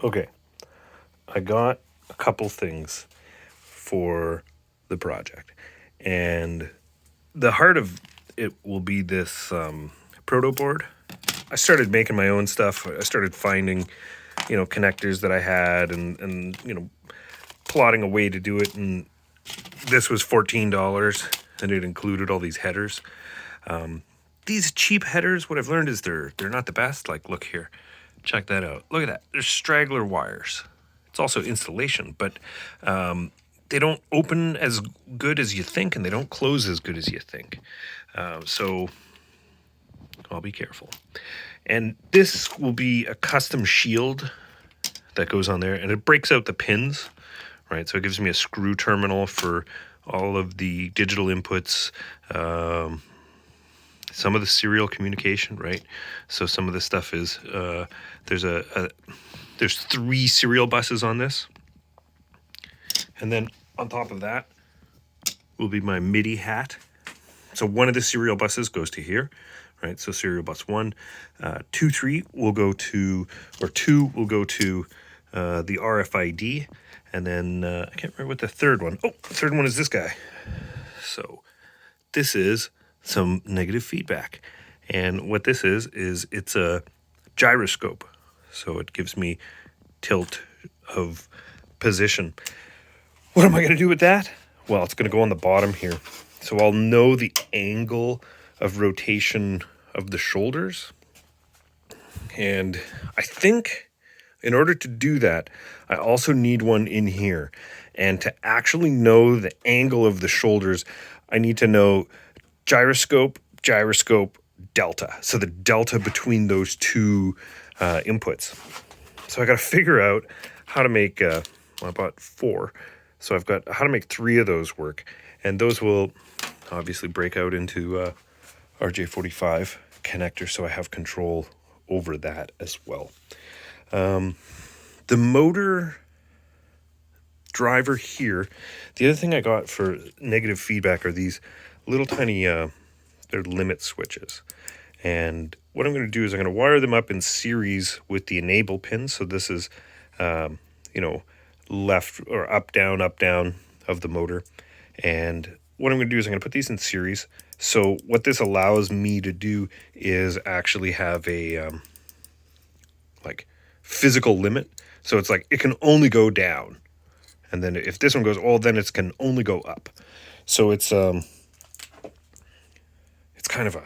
Okay, I got a couple things for the project, and the heart of it will be this proto board. I started making my own stuff. I started finding, connectors that I had, and plotting a way to do it. And this was $14, and it included all these headers. These cheap headers, what I've learned is they're not the best. Like, look here, check that out. Look at that. There's straggler wires. It's also installation, but they don't open as good as you think, and they don't close as good as you think. So I'll be careful. And this will be a custom shield that goes on there, and it breaks out the pins, right? So it gives me a screw terminal for all of the digital inputs, some of the serial communication, right? So some of this stuff is, there's 3 serial buses on this. And then on top of that will be my MIDI hat. So one of the serial buses goes to here, right? So serial bus 1, 2, 3 will go to, or 2 will go to the RFID. And then I can't remember what the third one. Oh, the third one is this guy. So this is some negative feedback. And what this is it's a gyroscope. So it gives me tilt of position. What am I going to do with that? Well, it's going to go on the bottom here. So I'll know the angle of rotation of the shoulders. And I think in order to do that, I also need one in here. And to actually know the angle of the shoulders, I need to know gyroscope, delta. So the delta between those two inputs. So I got to figure out how to make, I bought 4. So I've got how to make 3 of those work. And those will obviously break out into RJ45 connector. So I have control over that as well. The motor driver here, the other thing I got for negative feedback are these little tiny, they're limit switches. And what I'm going to do is I'm going to wire them up in series with the enable pins. So this is, left or up, down of the motor. And what I'm going to do is I'm going to put these in series. So what this allows me to do is actually have a, physical limit. So it's like, it can only go down. And then if this one goes, then it can only go up. So it's kind of a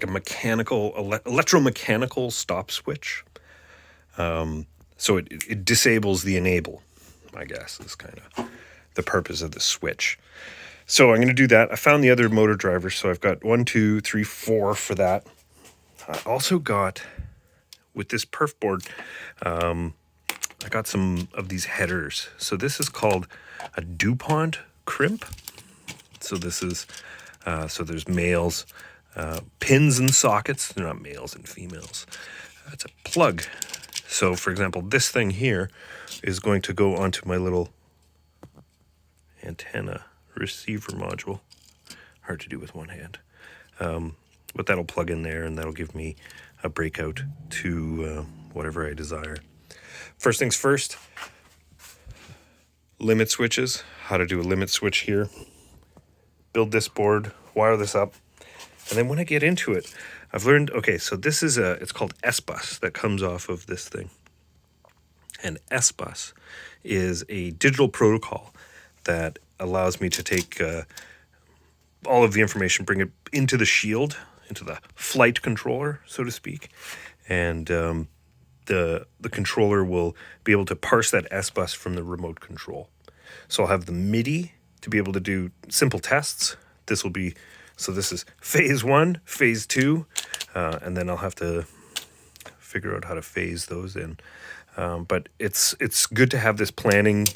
mechanical, electromechanical stop switch. So it disables the enable, I guess, is kind of the purpose of the switch. So I'm going to do that. I found the other motor drivers. So I've got 1, 2, 3, 4 for that. I also got, with this perf board, I got some of these headers. So this is called a DuPont crimp. So this is, so there's males, pins and sockets. They're not males and females. It's a plug. So for example, this thing here is going to go onto my little antenna receiver module. Hard to do with one hand. But that'll plug in there, and that'll give me a breakout to whatever I desire. First things first, limit switches. How to do a limit switch here. Build this board, wire this up. And then when I get into it, I've learned, okay, so this is it's called S-Bus that comes off of this thing. And S-Bus is a digital protocol that allows me to take all of the information, bring it into the shield, into the flight controller, so to speak. And the controller will be able to parse that S-Bus from the remote control. So I'll have the MIDI to be able to do simple tests. This will be, so this is phase 1, phase 2, and then I'll have to figure out how to phase those in. But it's good to have this planning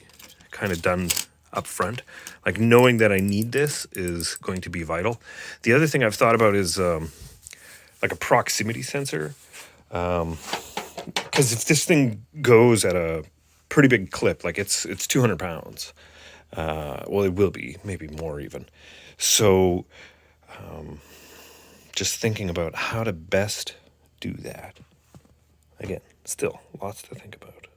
kind of done up front. Like, knowing that I need this is going to be vital. The other thing I've thought about is like a proximity sensor. Because if this thing goes at a pretty big clip, like it's 200 pounds, well, it will be, maybe more even. So just thinking about how to best do that. Again, still lots to think about.